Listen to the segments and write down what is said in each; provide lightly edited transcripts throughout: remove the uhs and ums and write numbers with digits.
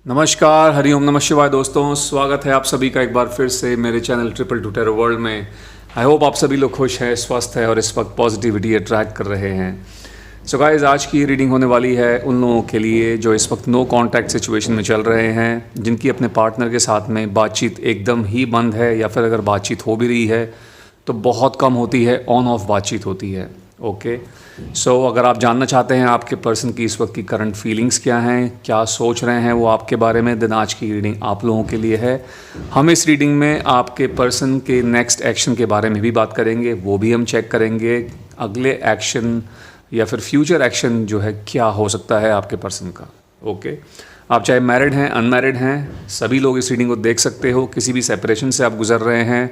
नमस्कार, हरिओम नमः शिवाय दोस्तों। स्वागत है आप सभी का एक बार फिर से मेरे channel triple two tarot world में। आई होप आप सभी लोग खुश हैं, स्वस्थ हैं और इस वक्त पॉजिटिविटी अट्रैक्ट कर रहे हैं। सो गाइस, आज की रीडिंग होने वाली है उन लोगों के लिए जो इस वक्त नो कॉन्टैक्ट सिचुएशन में चल रहे हैं, जिनकी अपने पार्टनर के साथ में बातचीत एकदम ही बंद है, या फिर अगर बातचीत हो भी रही है तो बहुत कम होती है, ऑन ऑफ बातचीत होती है। ओके, सो अगर आप जानना चाहते हैं आपके पर्सन की इस वक्त की करंट फीलिंग्स क्या हैं, क्या सोच रहे हैं वो आपके बारे में, दिन आज की रीडिंग आप लोगों के लिए है। हम इस रीडिंग में आपके पर्सन के नेक्स्ट एक्शन के बारे में भी बात करेंगे, वो भी हम चेक करेंगे। अगले एक्शन या फिर फ्यूचर एक्शन जो है क्या हो सकता है आपके पर्सन का। ओके, आप चाहे मैरिड हैं, अनमैरिड हैं, सभी लोग इस रीडिंग को देख सकते हो। किसी भी सेपरेशन से आप गुजर रहे हैं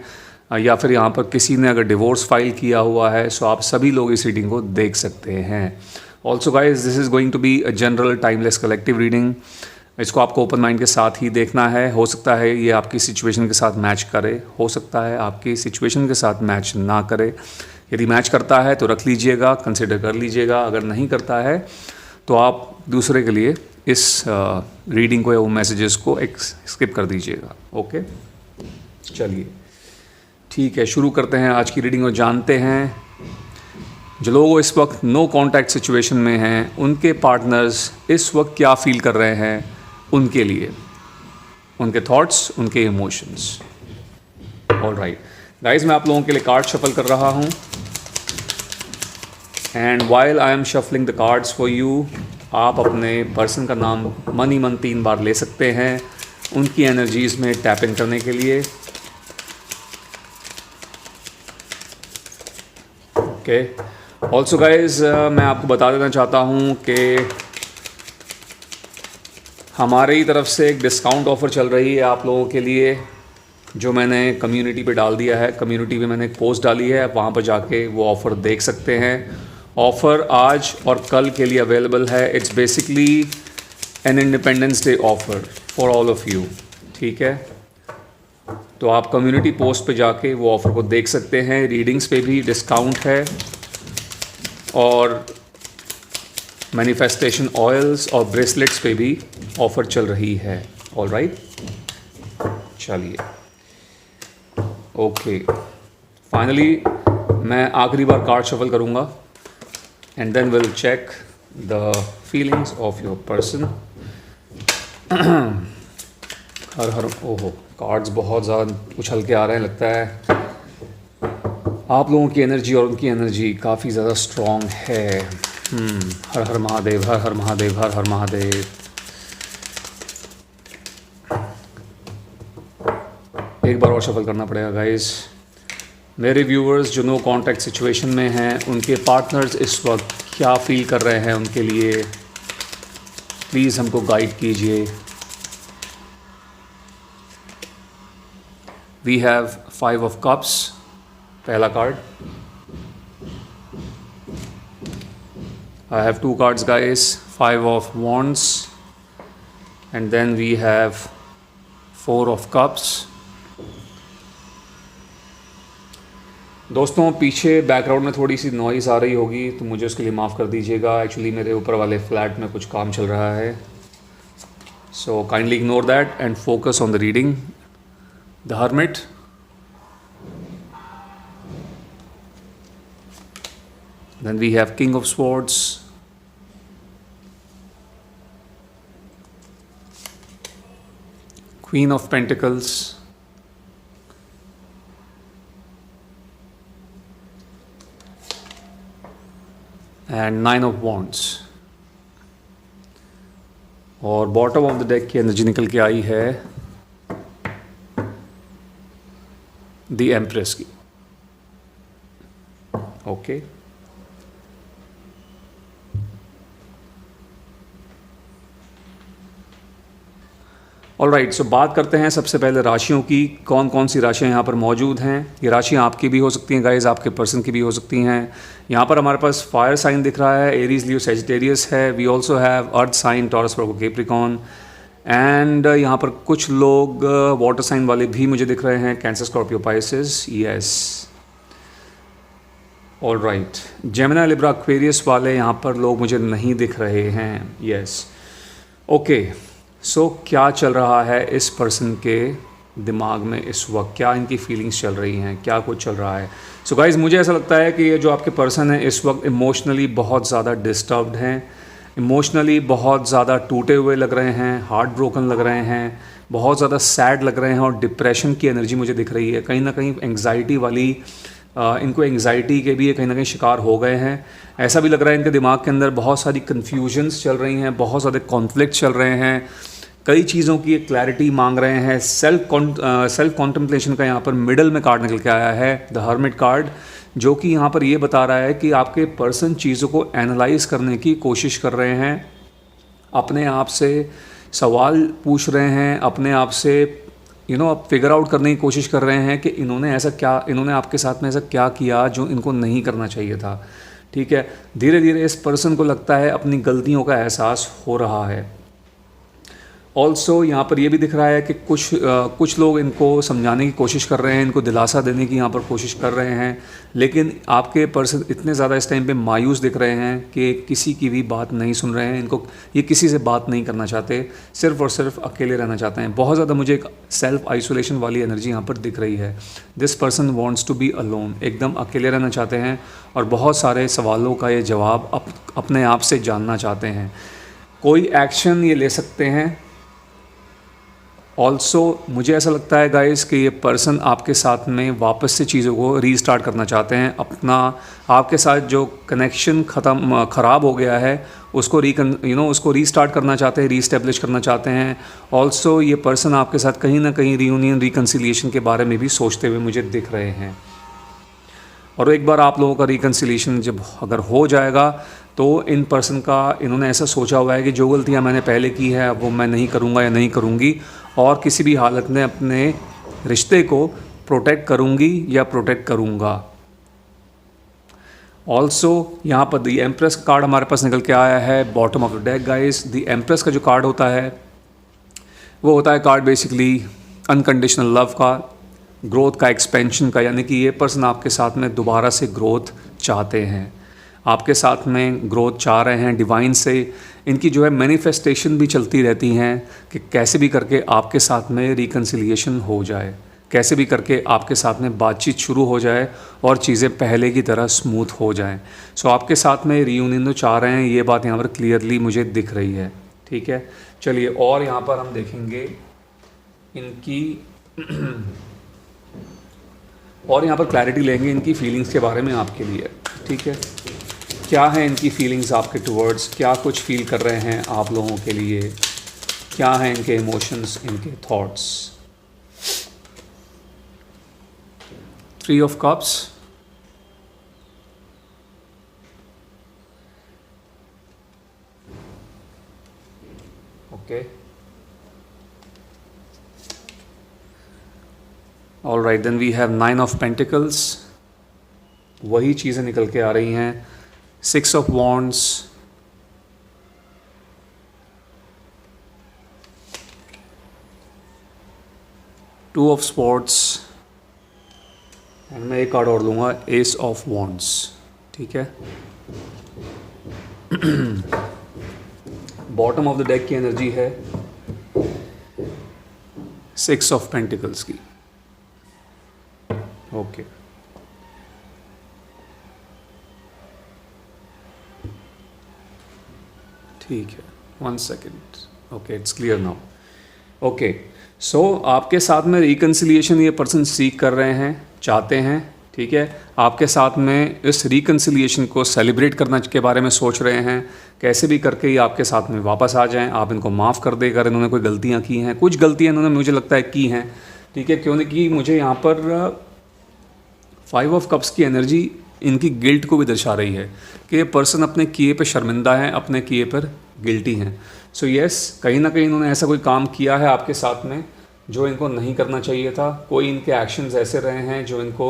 या फिर यहाँ पर किसी ने अगर डिवोर्स फाइल किया हुआ है, सो आप सभी लोग इस रीडिंग को देख सकते हैं। Also guys, this is going to be a general timeless collective reading. इसको आपको ओपन माइंड के साथ ही देखना है। हो सकता है ये आपकी सिचुएशन के साथ मैच करे, हो सकता है आपकी सिचुएशन के साथ मैच ना करे। यदि मैच करता है तो रख लीजिएगा, कंसिडर कर लीजिएगा। अगर नहीं करता है तो आप दूसरे के लिए इस रीडिंग को या वो मैसेजेस को एक स्किप कर दीजिएगा। ओके, चलिए ठीक है, शुरू करते हैं आज की रीडिंग और जानते हैं जो लोग इस वक्त नो कॉन्टैक्ट सिचुएशन में हैं, उनके पार्टनर्स इस वक्त क्या फील कर रहे हैं उनके लिए, उनके थॉट्स, उनके इमोशंस। ऑलराइट गाइस, मैं आप लोगों के लिए कार्ड शफल कर रहा हूं and while I am shuffling the cards for you, आप अपने पर्सन का नाम मन ही मन 3 बार ले सकते हैं उनकी एनर्जीज़ में टैप इन करने के लिए। ओके, ऑल्सो गाइज, मैं आपको बता देना चाहता हूँ कि हमारी तरफ से एक डिस्काउंट ऑफ़र चल रही है आप लोगों के लिए, जो मैंने कम्युनिटी पे डाल दिया है। कम्युनिटी पे मैंने एक पोस्ट डाली है, आप वहाँ पर जाके वो ऑफ़र देख सकते हैं। ऑफ़र आज और कल के लिए अवेलेबल है। It's basically an Independence Day offer for all of you. ठीक है, तो आप कम्युनिटी पोस्ट पे जाके वो ऑफ़र को देख सकते हैं। रीडिंग्स पे भी डिस्काउंट है और मैनिफेस्टेशन ऑयल्स और ब्रेसलेट्स पे भी ऑफ़र चल रही है। ऑलराइट, चलिए ओके, फाइनली मैं आखिरी बार कार्ड शफल करूँगा and then will check the feelings of your person. हर हर ओहो, कार्ड्स बहुत ज़्यादा उछल के आ रहे हैं। लगता है आप लोगों की एनर्जी और उनकी एनर्जी काफ़ी ज़्यादा स्ट्रॉन्ग है। हर हर महादेव, हर हर महादेव, हर हर महादेव। एक बार और शफल करना पड़ेगा गाइस। मेरे व्यूअर्स जो नो कॉन्टैक्ट सिचुएशन में हैं, उनके पार्टनर्स इस वक्त क्या फील कर रहे हैं उनके लिए, प्लीज़ हमको गाइड कीजिए। We have 5 of cups, पहला card. I have 2 cards guys, 5 of wands and then we have 4 of cups। दोस्तों, पीछे बैकग्राउंड में थोड़ी सी नॉइज़ आ रही होगी तो मुझे उसके लिए माफ़ कर दीजिएगा। एक्चुअली मेरे ऊपर वाले फ्लैट में कुछ काम चल रहा है, so kindly ignore that and focus on the reading. The Hermit, then we have King of Swords, Queen of Pentacles, and Nine of Wands। और बॉटम ऑफ द डेक की एनर्जी निकल के आई है द एम्प्रेस की। Okay, alright, सो बात करते हैं सबसे पहले राशियों की। कौन कौन सी राशियां यहाँ पर मौजूद हैं। ये राशियां आपकी भी हो सकती हैं गाइज, आपके पर्सन की भी हो सकती हैं। यहाँ पर हमारे पास फायर साइन दिख रहा है, एरीज, लियो, सेजिटेरियस है। We also have earth sign, Taurus, Virgo, Capricorn and यहाँ पर कुछ लोग वाटर साइन वाले भी मुझे दिख रहे हैं, cancer, Scorpio, Pisces. Yes, alright, Gemini, Libra, Aquarius वाले यहाँ पर लोग मुझे नहीं दिख रहे हैं। यस, ओके, क्या चल रहा है इस पर्सन के दिमाग में इस वक्त, क्या इनकी फीलिंग्स चल रही हैं, क्या कुछ चल रहा है। गाइज़ मुझे ऐसा लगता है कि ये जो आपके पर्सन है इस वक्त इमोशनली बहुत ज़्यादा डिस्टर्ब्ड हैं, इमोशनली बहुत ज़्यादा टूटे हुए लग रहे हैं, हार्ट ब्रोकन लग रहे हैं, बहुत ज़्यादा सैड लग रहे हैं और डिप्रेशन की एनर्जी मुझे दिख रही है। कहीं ना कहीं एंग्जाइटी वाली इनको एंग्जाइटी के भी ये कहीं ना कहीं शिकार हो गए हैं। ऐसा भी लग रहा है इनके दिमाग के अंदर बहुत सारी कन्फ्यूजन्स चल रही हैं, बहुत ज़्यादा कॉन्फ्लिक्ट चल रहे हैं, कई चीज़ों की एक क्लैरिटी मांग रहे हैं। सेल्फ कॉन्टम्पलेशन का यहाँ पर मिडल में कार्ड निकल के आया है, द हर्मिट कार्ड, जो कि यहाँ पर ये बता रहा है कि आपके पर्सन चीज़ों को एनालाइज करने की कोशिश कर रहे हैं, अपने आप से सवाल पूछ रहे हैं, अपने आप से आप फिगर आउट करने की कोशिश कर रहे हैं कि इन्होंने आपके साथ में ऐसा क्या किया जो इनको नहीं करना चाहिए था। ठीक है, धीरे धीरे इस पर्सन को लगता है अपनी गलतियों का एहसास हो रहा है। ऑल्सो यहाँ पर ये भी दिख रहा है कि कुछ लोग इनको समझाने की कोशिश कर रहे हैं, इनको दिलासा देने की यहाँ पर कोशिश कर रहे हैं, लेकिन आपके पर्सन इतने ज़्यादा इस टाइम पे मायूस दिख रहे हैं कि किसी की भी बात नहीं सुन रहे हैं। ये किसी से बात नहीं करना चाहते, सिर्फ़ और सिर्फ अकेले रहना चाहते हैं। बहुत ज़्यादा मुझे एक सेल्फ आइसोलेशन वाली एनर्जी यहाँ पर दिख रही है। This person wants to be alone, एकदम अकेले रहना चाहते हैं और बहुत सारे सवालों का ये जवाब अपने आप से जानना चाहते हैं। कोई एक्शन ये ले सकते हैं। ऑल्सो मुझे ऐसा लगता है गाइस कि ये पर्सन आपके साथ में वापस से चीज़ों को रीस्टार्ट करना चाहते हैं। आपके साथ जो कनेक्शन ख़राब हो गया है उसको उसको रीस्टार्ट करना चाहते हैं, रीस्टेब्लिश करना चाहते हैं। ऑल्सो ये पर्सन आपके साथ कहीं ना कहीं रीयूनियन, रिकन्सिलिएशन के बारे में भी सोचते हुए मुझे दिख रहे हैं। और एक बार आप लोगों का रिकन्सिलिएशन जब अगर हो जाएगा तो इन पर्सन का इन्होंने ऐसा सोचा हुआ है कि जो गलतियां मैंने पहले की है वो मैं नहीं करूंगा या नहीं करूंगी, और किसी भी हालत में अपने रिश्ते को प्रोटेक्ट करूंगी या प्रोटेक्ट करूंगा। ऑल्सो यहाँ पर द एम्प्रेस कार्ड हमारे पास निकल के आया है bottom of the deck guys. The empress का जो कार्ड होता है वो होता है कार्ड बेसिकली अनकंडीशनल लव का, ग्रोथ का, एक्सपेंशन का, यानी कि ये पर्सन आपके साथ में दोबारा से ग्रोथ चाहते हैं, आपके साथ में ग्रोथ चाह रहे हैं डिवाइन से। इनकी जो है मैनिफेस्टेशन भी चलती रहती हैं कि कैसे भी करके आपके साथ में रिकन्सिलिएशन हो जाए, कैसे भी करके आपके साथ में बातचीत शुरू हो जाए और चीज़ें पहले की तरह स्मूथ हो जाएं। आपके साथ में रीयूनियन तो चाह रहे हैं, ये बात यहाँ पर क्लियरली मुझे दिख रही है। ठीक है, चलिए और यहाँ पर हम देखेंगे इनकी और यहाँ पर क्लैरिटी लेंगे इनकी फीलिंग्स के बारे में आपके लिए। ठीक है, क्या है इनकी फीलिंग्स आपके टुवर्ड्स, क्या कुछ फील कर रहे हैं आप लोगों के लिए, क्या हैं इनके इमोशंस, इनके thoughts. 3 of cups, okay, all right, then we have 9 of pentacles, वही चीज़ें निकल के आ रही हैं। 6 of wands, two of sports, and मैं एक कार्ड और लूँगा एस ऑफ wands। ठीक है, बॉटम ऑफ द डेक की एनर्जी है 6 ऑफ पेंटिकल्स की। ओके, ठीक है, 1 second, okay, it's clear now. Okay, आपके साथ में रिकन्सिलिएशन ये पर्सन सीख कर रहे हैं, चाहते हैं। ठीक है, आपके साथ में इस रिकन्सिलिएशन को सेलिब्रेट करने के बारे में सोच रहे हैं, कैसे भी करके ये आपके साथ में वापस आ जाएं, आप इनको माफ़ कर दें अगर इन्होंने कोई गलतियां की हैं। कुछ गलतियां इन्होंने मुझे लगता है की हैं। ठीक है, क्योंकि मुझे यहाँ पर 5 ऑफ कप्स की एनर्जी इनकी गिल्ट को भी दर्शा रही है कि ये पर्सन अपने किए पे शर्मिंदा हैं, अपने किए पर गिल्टी हैं। यस, कहीं ना कहीं इन्होंने ऐसा कोई काम किया है आपके साथ में जो इनको नहीं करना चाहिए था। कोई इनके एक्शंस ऐसे रहे हैं जो इनको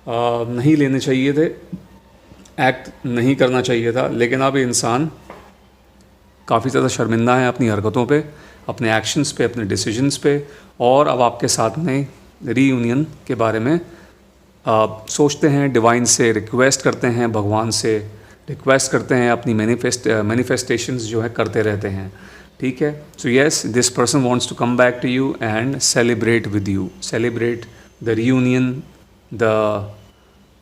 नहीं लेने चाहिए थे, एक्ट नहीं करना चाहिए था, लेकिन अब इंसान काफ़ी ज़्यादा शर्मिंदा है अपनी हरकतों पे, अपने एक्शंस पे, अपने डिसीजंस पे, और अब आपके साथ में रीयूनियन के बारे में सोचते हैं, डिवाइन से रिक्वेस्ट करते हैं, भगवान से रिक्वेस्ट करते हैं, अपनी मैनिफेस्टेशंस जो है करते रहते हैं। ठीक है। So yes, this person wants to come back to you and celebrate with you, celebrate the reunion, the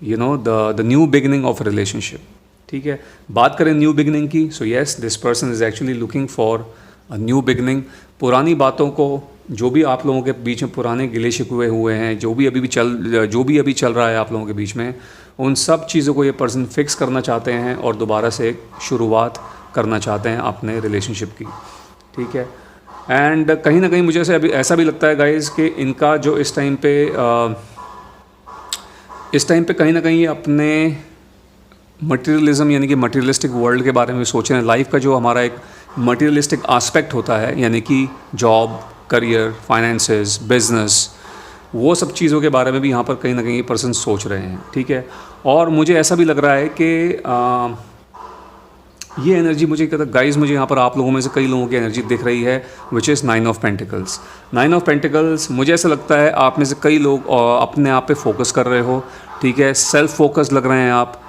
the new beginning of relationship. ठीक है, बात करें न्यू बिगिनिंग की, so yes, this person is actually looking for a new beginning. पुरानी बातों को, जो भी आप लोगों के बीच में पुराने गिले शिकवे हुए हैं, जो भी अभी चल रहा है आप लोगों के बीच में, उन सब चीज़ों को ये पर्सन फिक्स करना चाहते हैं और दोबारा से एक शुरुआत करना चाहते हैं अपने रिलेशनशिप की। ठीक है, एंड कहीं ना कहीं मुझे ऐसा भी लगता है गाइज़ कि इनका जो इस टाइम पे कहीं ना कहीं अपने मटेरियलिज्म यानी कि मटेरियलिस्टिक वर्ल्ड के बारे में सोच रहे हैं। लाइफ का जो हमारा एक मटेरियलिस्टिक एस्पेक्ट होता है, यानी कि जॉब, करियर, फाइनेंसेस, बिजनेस, वो सब चीज़ों के बारे में भी यहाँ पर कहीं ना कहीं पर्सन सोच रहे हैं। ठीक है, और मुझे ऐसा भी लग रहा है कि ये एनर्जी मुझे गाइज, मुझे यहाँ पर आप लोगों में से कई लोगों की एनर्जी दिख रही है, which is 9 of pentacles. 9 of pentacles, मुझे ऐसा लगता है आप में से कई लोग अपने आप पे फोकस कर रहे हो। ठीक है, सेल्फ फोकस लग रहे हैं आप,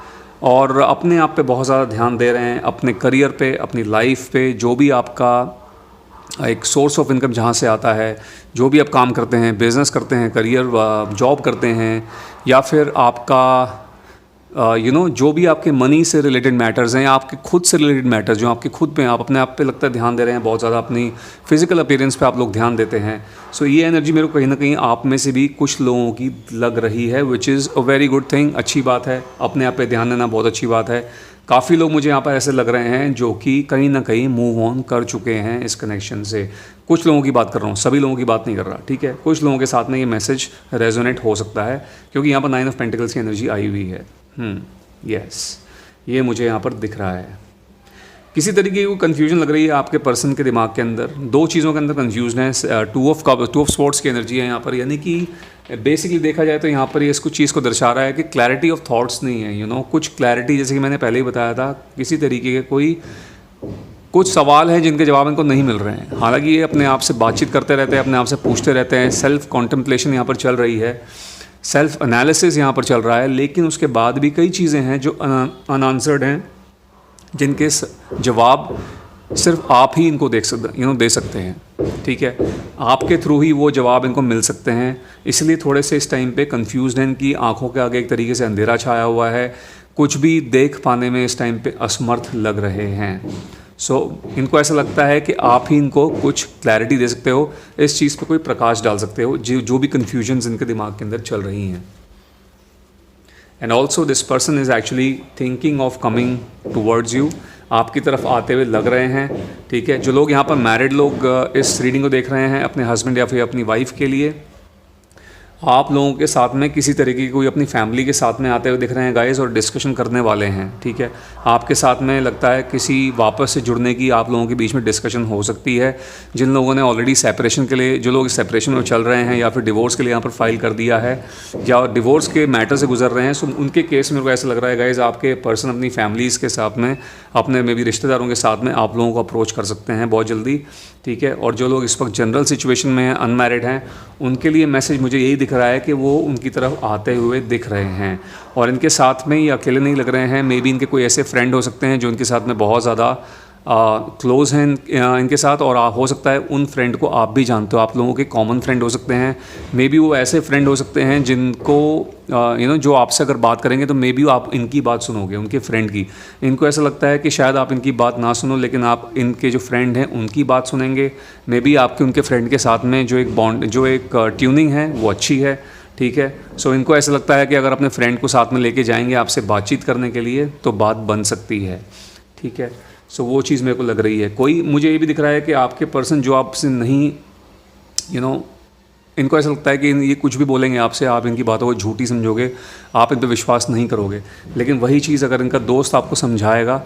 और अपने आप पे बहुत ज़्यादा ध्यान दे रहे हैं, अपने करियर पे, अपनी लाइफ पे, जो भी आपका एक सोर्स ऑफ इनकम जहाँ से आता है, जो भी आप काम करते हैं, बिज़नेस करते हैं, करियर जॉब करते हैं, या फिर आपका जो भी आपके मनी से रिलेटेड मैटर्स हैं, या आपके खुद से रिलेटेड मैटर्स जो आपके खुद पे, आप अपने आप पे लगता है ध्यान दे रहे हैं बहुत ज़्यादा, अपनी फिजिकल अपीयरेंस पे आप लोग ध्यान देते हैं। सो ये एनर्जी मेरे को कहीं ना कहीं आप में से भी कुछ लोगों की लग रही है, which is a very good thing. अच्छी बात है, अपने आप पे ध्यान देना बहुत अच्छी बात है। काफ़ी लोग मुझे यहाँ पर ऐसे लग रहे हैं जो कि कहीं ना कहीं मूव ऑन कर चुके हैं इस कनेक्शन से। कुछ लोगों की बात कर रहा हूँ, सभी लोगों की बात नहीं कर रहा। ठीक है, कुछ लोगों के साथ में ये मैसेज रेजोनेट हो सकता है, क्योंकि यहाँ पर 9 ऑफ पेंटिकल्स की एनर्जी आई हुई है। यस, ये मुझे यहाँ पर दिख रहा है। किसी तरीके की कन्फ्यूजन लग रही है आपके पर्सन के दिमाग के अंदर। दो चीज़ों के अंदर कन्फ्यूजन है। टू ऑफ स्वॉर्ड्स की एनर्जी है यहाँ पर, यानी कि बेसिकली देखा जाए तो यहाँ पर ये कुछ चीज़ को दर्शा रहा है कि क्लैरिटी ऑफ थॉट्स नहीं है। कुछ क्लैरिटी, जैसे कि मैंने पहले ही बताया था, किसी तरीके के कुछ सवाल हैं जिनके जवाब इनको नहीं मिल रहे हैं। हालांकि ये अपने आप से बातचीत करते रहते हैं, अपने आप से पूछते रहते हैं, सेल्फ कॉन्टेम्पलेशन यहाँ पर चल रही है, सेल्फ एनालिसिस यहाँ पर चल रहा है, लेकिन उसके बाद भी कई चीज़ें हैं जो अनआंसर्ड हैं, जिनके जवाब सिर्फ आप ही इनको दे सकते हैं। ठीक है, आपके थ्रू ही वो जवाब इनको मिल सकते हैं। इसलिए थोड़े से इस टाइम पे कंफ्यूज्ड हैं कि आंखों के आगे एक तरीके से अंधेरा छाया हुआ है, कुछ भी देख पाने में इस टाइम पे असमर्थ लग रहे हैं। इनको ऐसा लगता है कि आप ही इनको कुछ क्लैरिटी दे सकते हो, इस चीज़ पे कोई प्रकाश डाल सकते हो जो भी कन्फ्यूजन्स इनके दिमाग के अंदर चल रही हैं। And also this person is actually thinking of coming towards you, आपकी तरफ आते हुए लग रहे हैं। ठीक है, जो लोग यहाँ पर मैरिड लोग इस रीडिंग को देख रहे हैं अपने हस्बैंड या फिर अपनी वाइफ के लिए, आप लोगों के साथ में किसी तरीके की कोई अपनी फैमिली के साथ में आते हुए दिख रहे हैं गाइस, और डिस्कशन करने वाले हैं। ठीक है, आपके साथ में लगता है किसी वापस से जुड़ने की आप लोगों के बीच में डिस्कशन हो सकती है। जिन लोगों ने ऑलरेडी सेपरेशन के लिए, जो लोग सेपरेशन में चल रहे हैं या फिर डिवोर्स के लिए यहाँ पर फाइल कर दिया है, या डिवोर्स के मैटर से गुजर रहे हैं, सो उनके केस में मेरे को ऐसा लग रहा है गाइस, आपके पर्सन अपनी फैमिलीज़ के साथ में, अपने में भी रिश्तेदारों के साथ में आप लोगों को अप्रोच कर सकते हैं बहुत जल्दी। ठीक है, और जो लोग इस वक्त जनरल सिचुएशन में हैं, अनमैरिड हैं, उनके लिए मैसेज मुझे यही दिख रहा है कि वो उनकी तरफ आते हुए दिख रहे हैं, और इनके साथ में ये अकेले नहीं लग रहे हैं। मे बी इनके कोई ऐसे फ्रेंड हो सकते हैं जो इनके साथ में बहुत ज़्यादा क्लोज़ हैं इनके साथ, और हो सकता है उन फ्रेंड को आप भी जानते हो, आप लोगों के कॉमन फ्रेंड हो सकते हैं। मे बी वो ऐसे फ्रेंड हो सकते हैं जिनको जो आपसे अगर बात करेंगे तो मे बी आप इनकी बात सुनोगे, उनके फ्रेंड की। इनको ऐसा लगता है कि शायद आप इनकी बात ना सुनो, लेकिन आप इनके जो फ्रेंड हैं उनकी बात सुनेंगे। मे बी आपके उनके फ्रेंड के साथ में जो एक बॉन्ड, जो एक ट्यूनिंग है वो अच्छी है। ठीक है, इनको ऐसा लगता है कि अगर अपने फ्रेंड को साथ में लेके जाएंगे आपसे बातचीत करने के लिए तो बात बन सकती है। ठीक है, वो चीज़ मेरे को लग रही है। मुझे ये भी दिख रहा है कि आपके पर्सन जो आपसे नहीं, इनको ऐसा लगता है कि ये कुछ भी बोलेंगे आपसे, आप इनकी बातों को झूठी समझोगे, आप इन पर विश्वास नहीं करोगे। लेकिन वही चीज़ अगर इनका दोस्त आपको समझाएगा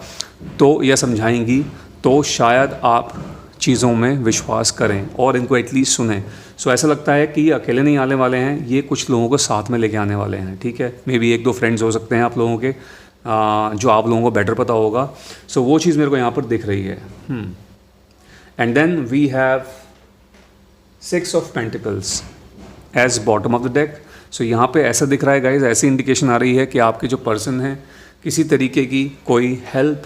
तो, या समझाएंगी तो, शायद आप चीज़ों में विश्वास करें और इनको एटलीस्ट सुने। ऐसा लगता है कि ये अकेले नहीं आने वाले हैं, ये कुछ लोगों को साथ में लेके आने वाले हैं। ठीक है, मे बी 1-2 फ्रेंड्स हो सकते हैं आप लोगों के, जो आप लोगों को बेटर पता होगा। वो चीज़ मेरे को यहाँ पर दिख रही है। And then we have 6 of pentacles as bottom of the deck. यहाँ पे ऐसा दिख रहा है गाइज, ऐसी इंडिकेशन आ रही है कि आपके जो पर्सन हैं किसी तरीके की कोई हेल्प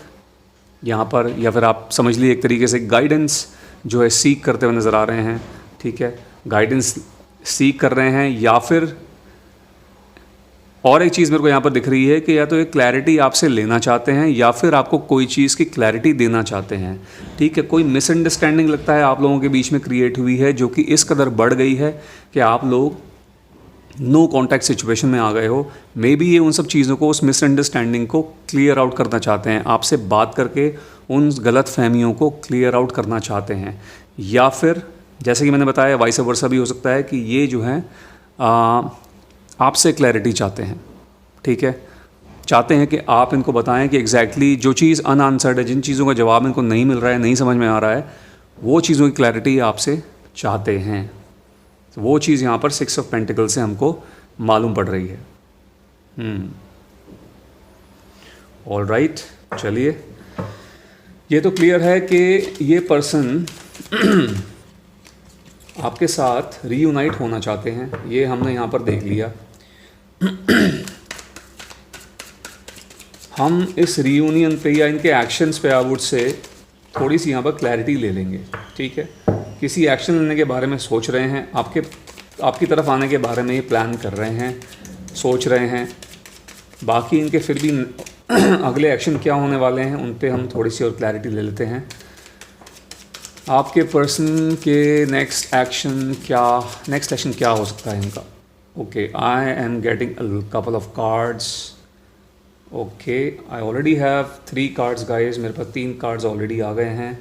यहाँ पर, या फिर आप समझ लीजिए एक तरीके से गाइडेंस जो है सीक करते हुए नज़र आ रहे हैं, ठीक है, गाइडेंस सीक कर रहे हैं, या फिर और एक चीज़ मेरे को यहाँ पर दिख रही है कि या तो एक क्लैरिटी आपसे लेना चाहते हैं या फिर आपको कोई चीज़ की क्लैरिटी देना चाहते हैं, ठीक है। कोई मिसअंडरस्टैंडिंग लगता है आप लोगों के बीच में क्रिएट हुई है, जो कि इस कदर बढ़ गई है कि आप लोग नो कॉन्टैक्ट सिचुएशन में आ गए हो। मे बी ये उन सब चीज़ों को, उस मिसअंडरस्टैंडिंग को क्लियर आउट करना चाहते हैं, आपसे बात करके उन गलत फहमियों को क्लियर आउट करना चाहते हैं, या फिर जैसे कि मैंने बताया वाइस वर्सा भी हो सकता है कि ये जो है आपसे क्लैरिटी चाहते हैं, ठीक है, चाहते हैं कि आप इनको बताएं कि एग्जैक्टली जो चीज़ अनआंसर्ड है, जिन चीज़ों का जवाब इनको नहीं मिल रहा है, नहीं समझ में आ रहा है, वो चीज़ों की क्लैरिटी आपसे चाहते हैं। तो वो चीज़ यहाँ पर 6 ऑफ पेंटिकल से हमको मालूम पड़ रही है। ऑल राइट, चलिए, ये तो क्लियर है कि ये पर्सन आपके साथ रीयूनाइट होना चाहते हैं, ये हमने यहाँ पर देख लिया। हम इस रीयूनियन पे या इनके एक्शंस पे आउट से थोड़ी सी यहाँ पर क्लैरिटी ले लेंगे, ठीक है। किसी एक्शन लेने के बारे में सोच रहे हैं, आपकी तरफ आने के बारे में ये प्लान कर रहे हैं, सोच रहे हैं। बाकी इनके फिर भी अगले एक्शन क्या होने वाले हैं उन पे हम थोड़ी सी और क्लैरिटी ले लेते हैं। आपके पर्सन के नेक्स्ट एक्शन क्या हो सकता है इनका। Okay, I am getting a couple of cards. Okay, I already have 3 cards guys, मेरे पास 3 कार्ड्स ऑलरेडी आ गए हैं।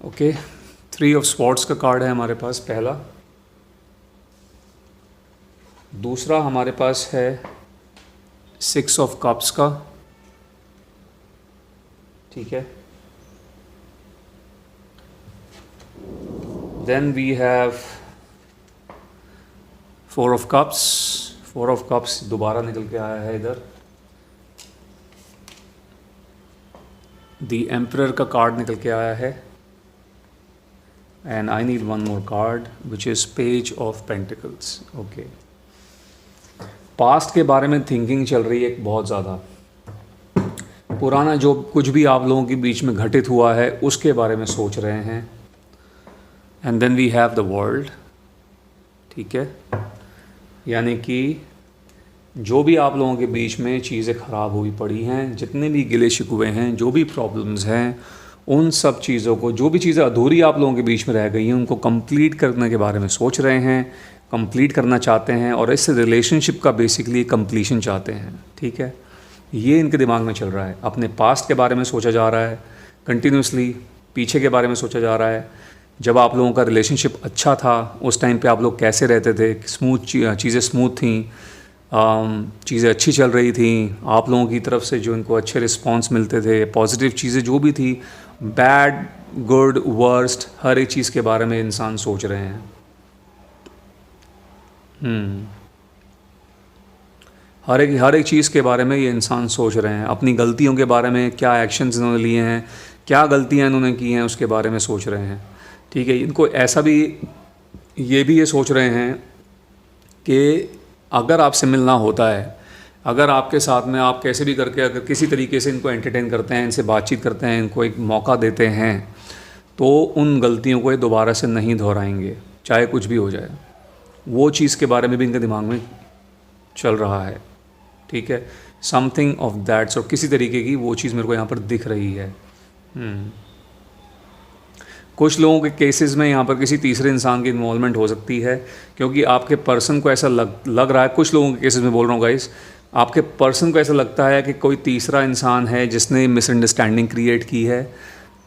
ओके, 3 ऑफ स्वॉर्ड्स का कार्ड है हमारे पास पहला। दूसरा हमारे पास है 6 ऑफ कप्स का, ठीक है। Then we have 4 of cups. 4 of cups दोबारा निकल के आया है इधर। द एम्परर का कार्ड निकल के आया है, and I need one more card which is page of pentacles. Okay, past के बारे में थिंकिंग चल रही है बहुत ज़्यादा। पुराना जो कुछ भी आप लोगों के बीच में घटित हुआ है उसके बारे में सोच रहे हैं। And then we have the world, ठीक है, यानी कि जो भी आप लोगों के बीच में चीज़ें ख़राब हुई पड़ी हैं, जितने भी गिले शिकवे हैं, जो भी प्रॉब्लम्स हैं, उन सब चीज़ों को, जो भी चीज़ें अधूरी आप लोगों के बीच में रह गई हैं, उनको कंप्लीट करने के बारे में सोच रहे हैं, कंप्लीट करना चाहते हैं, और इस रिलेशनशिप का बेसिकली कंप्लीशन चाहते हैं, ठीक है। ये इनके दिमाग में चल रहा है। अपने पास्ट के बारे में सोचा जा रहा है कंटिन्यूसली, पीछे के बारे में सोचा जा रहा है। जब आप लोगों का रिलेशनशिप अच्छा था उस टाइम पे आप लोग कैसे रहते थे, चीज़ें स्मूथ थी, चीज़ें अच्छी चल रही थी, आप लोगों की तरफ से जो इनको अच्छे रिस्पांस मिलते थे, पॉजिटिव चीज़ें जो भी थी, बैड गुड वर्स्ट, हर एक चीज़ के बारे में इंसान सोच रहे हैं। हर एक चीज़ के बारे में ये इंसान सोच रहे हैं। अपनी गलतियों के बारे में, क्या एक्शंस इन्होंने लिए हैं, क्या गलतियां इन्होंने की हैं, उसके बारे में सोच रहे हैं, ठीक है। इनको ऐसा भी ये सोच रहे हैं कि अगर आपसे मिलना होता है, अगर आपके साथ में आप कैसे भी करके अगर किसी तरीके से इनको एंटरटेन करते हैं, इनसे बातचीत करते हैं, इनको एक मौका देते हैं, तो उन गलतियों को ये दोबारा से नहीं दोहराएंगे, चाहे कुछ भी हो जाए। वो चीज़ के बारे में भी इनके दिमाग में चल रहा है, ठीक है। समथिंग ऑफ दैट्स, और किसी तरीके की वो चीज़ मेरे को यहाँ पर दिख रही है। कुछ लोगों के केसेस में यहाँ पर किसी तीसरे इंसान की इन्वॉल्वमेंट हो सकती है, क्योंकि आपके पर्सन को ऐसा लग रहा है, कुछ लोगों के केसेस में बोल रहा हूँ गाइस, आपके पर्सन को ऐसा लगता है कि कोई तीसरा इंसान है जिसने मिसअंडरस्टैंडिंग क्रिएट की है।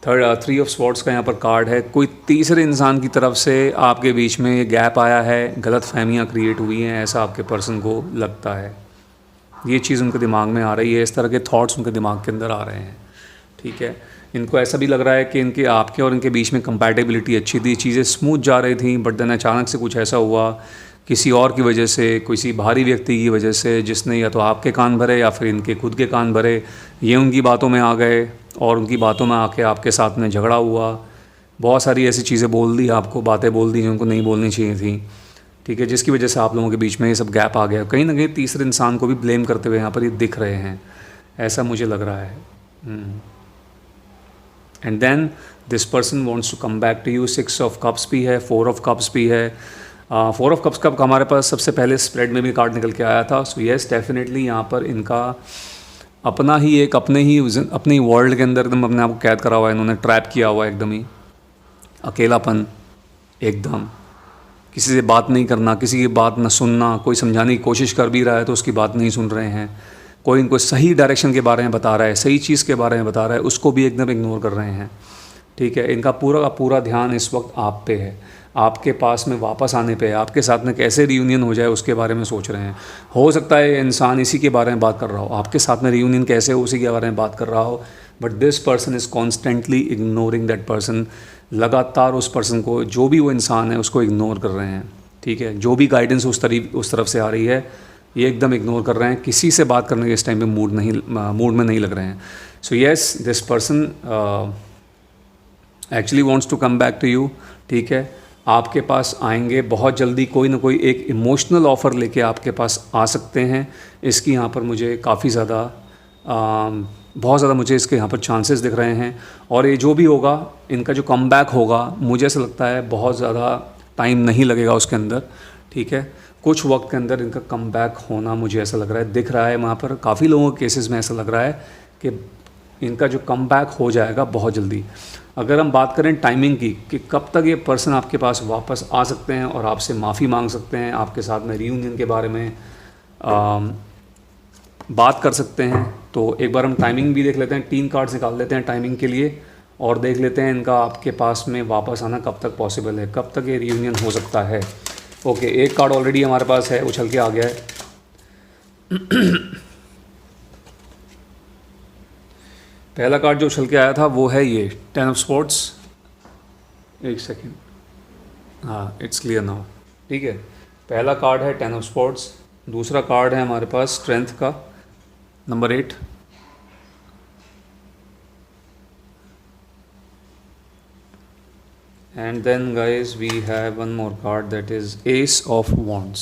3 ऑफ स्वॉर्ड्स का यहाँ पर कार्ड है। कोई तीसरे इंसान की तरफ से आपके बीच में ये गैप आया है, गलत फहमियाँ क्रिएट हुई हैं, ऐसा आपके पर्सन को लगता है। ये चीज़ उनके दिमाग में आ रही है, इस तरह के थॉट्स उनके दिमाग के अंदर आ रहे हैं, ठीक है। इनको ऐसा भी लग रहा है कि आपके और इनके बीच में कंपैटिबिलिटी अच्छी थी, चीज़ें स्मूथ जा रही थी, बट देन अचानक से कुछ ऐसा हुआ किसी और की वजह से, किसी बाहरी व्यक्ति की वजह से, जिसने या तो आपके कान भरे या फिर इनके खुद के कान भरे। ये उनकी बातों में आ गए और उनकी बातों में आके आपके साथ में झगड़ा हुआ, बहुत सारी ऐसी चीज़ें बोल दी, आपको बातें बोल दी जो उनको नहीं बोलनी चाहिए थी, ठीक है, जिसकी वजह से आप लोगों के बीच में ये सब गैप आ गया। कहीं ना कहीं तीसरे इंसान को भी ब्लेम करते हुए यहाँ पर ये दिख रहे हैं, ऐसा मुझे लग रहा है। And then this person wants to come back to you. 6 of cups भी है, 4 ऑफ कप्स भी है। 4 ऑफ कप्स का हमारे पास सबसे पहले स्प्रेड में भी कार्ड निकल के आया था। सो येस, डेफिनेटली यहाँ पर इनका अपना ही एक अपनी वर्ल्ड के अंदर एकदम अपने आप को कैद करा हुआ है, इन्होंने ट्रैप किया हुआ है एकदम ही। अकेलापन, एकदम किसी से बात नहीं करना, किसी की बात न सुनना, कोई समझाने की कोशिश कर भी रहा है तो उसकी बात नहीं सुन रहे हैं, कोई इनको सही डायरेक्शन के बारे में बता रहा है, सही चीज़ के बारे में बता रहा है, उसको भी एकदम इग्नोर कर रहे हैं। ठीक है, इनका पूरा का पूरा ध्यान इस वक्त आप पे है, आपके पास में वापस आने पे, आपके साथ में कैसे रियूनियन हो जाए उसके बारे में सोच रहे हैं। हो सकता है इंसान इसी के बारे में बात कर रहा हो, आपके साथ में रियूनियन कैसे हो उसी के बारे में बात कर रहा हो, but this person is constantly ignoring that person. लगातार उस पर्सन को, जो भी वो इंसान है, उसको इग्नोर कर रहे हैं। ठीक है, जो भी गाइडेंस उस तरफ से आ रही है, ये एकदम इग्नोर कर रहे हैं, किसी से बात करने के इस टाइम पे मूड में नहीं लग रहे हैं। So yes, this person actually wants to come back to you. ठीक है, आपके पास आएंगे बहुत जल्दी, कोई ना कोई एक इमोशनल ऑफ़र लेके आपके पास आ सकते हैं। इसकी यहाँ पर मुझे काफ़ी ज़्यादा बहुत ज़्यादा मुझे इसके यहाँ पर चांसेस दिख रहे हैं। और ये जो भी होगा, इनका जो कम बैक होगा, मुझे ऐसा लगता है बहुत ज़्यादा टाइम नहीं लगेगा उसके अंदर। ठीक है, कुछ वक्त के अंदर इनका कम बैक होना मुझे ऐसा लग रहा है, दिख रहा है वहाँ पर काफ़ी लोगों के केसेस में ऐसा लग रहा है कि इनका जो कम बैक हो जाएगा बहुत जल्दी। अगर हम बात करें टाइमिंग की कि कब तक ये पर्सन आपके पास वापस आ सकते हैं और आपसे माफ़ी मांग सकते हैं, आपके साथ में रियूनियन के बारे में बात कर सकते हैं, तो एक बार हम टाइमिंग भी देख लेते हैं। 3 कार्ड्स निकाल लेते हैं टाइमिंग के लिए और देख लेते हैं इनका आपके पास में वापस आना कब तक पॉसिबल है, कब तक ये रियूनियन हो सकता है। ओके, एक कार्ड ऑलरेडी हमारे पास है, उछल के आ गया है। पहला कार्ड जो उछल के आया था वो है ये 10 ऑफ स्पोर्ट्स। एक सेकेंड, हाँ, इट्स क्लियर नाउ। ठीक है, पहला कार्ड है 10 ऑफ स्पोर्ट्स, दूसरा कार्ड है हमारे पास स्ट्रेंथ का number 8, and then guys we have one more card that is Ace of Wands।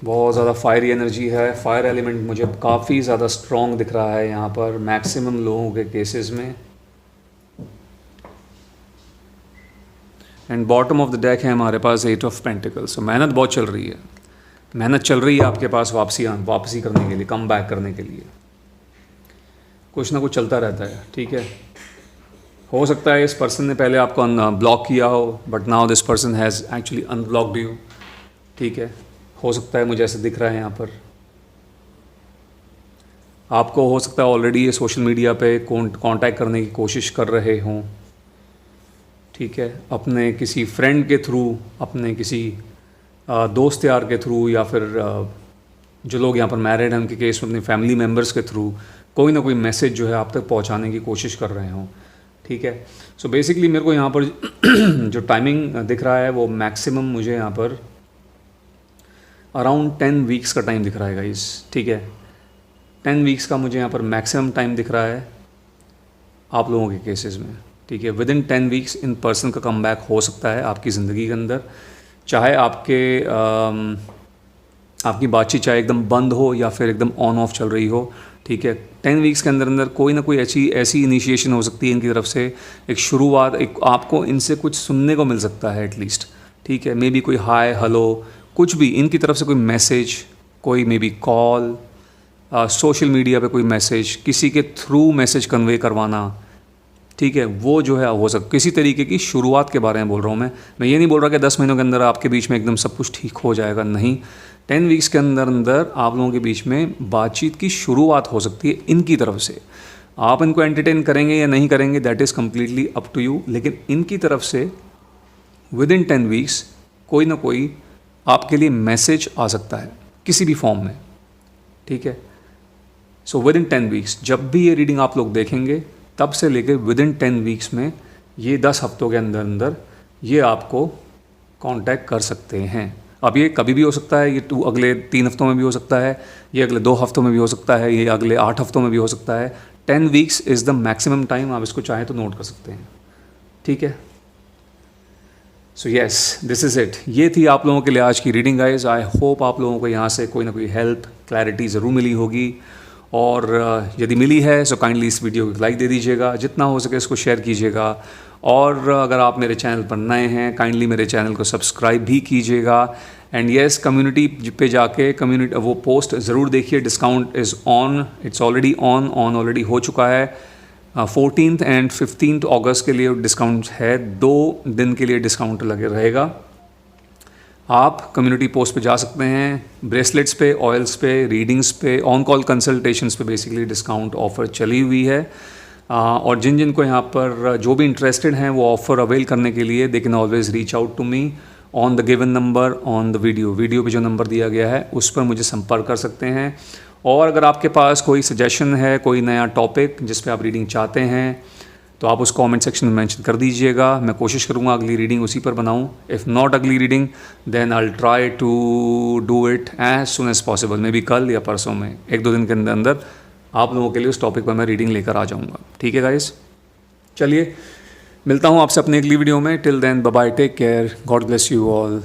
बहुत ज़्यादा फायरी एनर्जी है, फायर एलिमेंट मुझे काफ़ी ज़्यादा स्ट्रॉन्ग दिख रहा है यहाँ पर मैक्सिमम लोगों के केसेस में। And bottom of the deck है हमारे पास 8 ऑफ पेंटिकल्स। तो मेहनत बहुत चल रही है, मेहनत चल रही है आपके पास वापसी करने के लिए, कम बैक करने के लिए, कुछ ना कुछ चलता रहता है। ठीक है, हो सकता है इस पर्सन ने पहले आपको ब्लॉक किया हो, but now this person has actually unblocked you. ठीक है, हो सकता है, मुझे ऐसे दिख रहा है यहाँ पर। आपको हो सकता है ऑलरेडी ये सोशल मीडिया पे कांटेक्ट करने की कोशिश कर रहे हों। ठीक है, अपने किसी फ्रेंड के थ्रू, अपने किसी दोस्त यार के थ्रू, या फिर जो लोग यहाँ पर मैरिड हैं उनके केस में अपने फैमिली मेम्बर्स के थ्रू कोई ना कोई मैसेज जो है आप तक पहुँचाने की कोशिश कर रहे हों। ठीक है, सो बेसिकली मेरे को यहाँ पर जो टाइमिंग दिख रहा है वो मैक्सिमम मुझे यहाँ पर अराउंड 10 वीक्स का टाइम दिख रहा है गाइस। ठीक है, 10 वीक्स का मुझे यहाँ पर मैक्सिमम टाइम दिख रहा है आप लोगों के केसेस में। ठीक है, with in 10 weeks in person का कम बैक हो सकता है आपकी ज़िंदगी के अंदर, चाहे आपकी बातचीत चाहे एकदम बंद हो या फिर एकदम ऑन ऑफ चल रही हो। ठीक है, 10 वीक्स के अंदर अंदर कोई ना कोई ऐसी इनिशिएशन हो सकती है इनकी तरफ से, एक शुरुआत, एक आपको इनसे कुछ सुनने को मिल सकता है एटलीस्ट। ठीक है, मे बी कोई हाय हेलो, कुछ भी इनकी तरफ से कोई मैसेज, कोई may be call, social media पे कोई मैसेज, किसी के थ्रू मैसेज कन्वे करवाना। ठीक है, वो जो है हो सकता, किसी तरीके की शुरुआत के बारे में बोल रहा हूँ मैं ये नहीं बोल रहा कि 10 महीनों के अंदर आपके बीच में एकदम सब कुछ ठीक हो जाएगा, नहीं। 10 वीक्स के अंदर अंदर आप लोगों के बीच में बातचीत की शुरुआत हो सकती है इनकी तरफ से। आप इनको एंटरटेन करेंगे या नहीं करेंगे, that is completely up to you, लेकिन इनकी तरफ से विद इन 10 वीक्स कोई ना कोई आपके लिए मैसेज आ सकता है किसी भी फॉर्म में। ठीक है, सो विद इन 10 वीक्स जब भी ये रीडिंग आप लोग देखेंगे, तब से लेकर विद इन 10 वीक्स में, ये 10 हफ्तों के अंदर अंदर ये आपको कांटेक्ट कर सकते हैं। अब ये कभी भी हो सकता है, ये अगले 3 हफ्तों में भी हो सकता है, ये अगले 2 हफ्तों में भी हो सकता है, ये अगले 8 हफ्तों में भी हो सकता है। 10 weeks is the maximum time, आप इसको चाहें तो नोट कर सकते हैं। ठीक है, so yes, this is it. ये थी आप लोगों के लिए आज की रीडिंग गाइज। आई होप आप लोगों को यहाँ से कोई ना कोई हेल्प, क्लैरिटी ज़रूर मिली होगी। और यदि मिली है सो काइंडली इस वीडियो को लाइक दे दीजिएगा, जितना हो सके इसको शेयर कीजिएगा। और अगर आप मेरे चैनल पर नए हैं काइंडली मेरे चैनल को सब्सक्राइब भी कीजिएगा। एंड येस, कम्युनिटी पे जाके कम्युनिटी वो पोस्ट ज़रूर देखिए। Discount is on, it's already on already हो चुका है। 14 एंड 15 अगस्त के लिए डिस्काउंट है, 2 दिन के लिए डिस्काउंट लगे रहेगा। आप कम्युनिटी पोस्ट पे जा सकते हैं। ब्रेसलेट्स पे, ऑयल्स पे, रीडिंग्स पे, ऑन कॉल कंसल्टेशंस पे बेसिकली डिस्काउंट ऑफ़र चली हुई है। और जिन को यहाँ पर जो भी इंटरेस्टेड हैं वो ऑफ़र अवेल करने के लिए they can always reach out to me on the given number on the video पे जो नंबर दिया गया है उस पर मुझे संपर्क कर सकते हैं। और अगर आपके पास कोई सजेशन है, कोई नया टॉपिक जिस पे आप रीडिंग चाहते हैं तो आप उस कमेंट सेक्शन में मेंशन कर दीजिएगा। मैं कोशिश करूँगा अगली रीडिंग उसी पर बनाऊँ। इफ़ नॉट अगली reading then I will try to do it as soon as possible, maybe कल या परसों में, 1-2 दिन के अंदर अंदर आप लोगों के लिए उस टॉपिक पर मैं रीडिंग लेकर आ जाऊँगा। ठीक है गाइस, चलिए मिलता हूँ आपसे अपनी अगली वीडियो में। Till then bye bye, take care, God bless you all.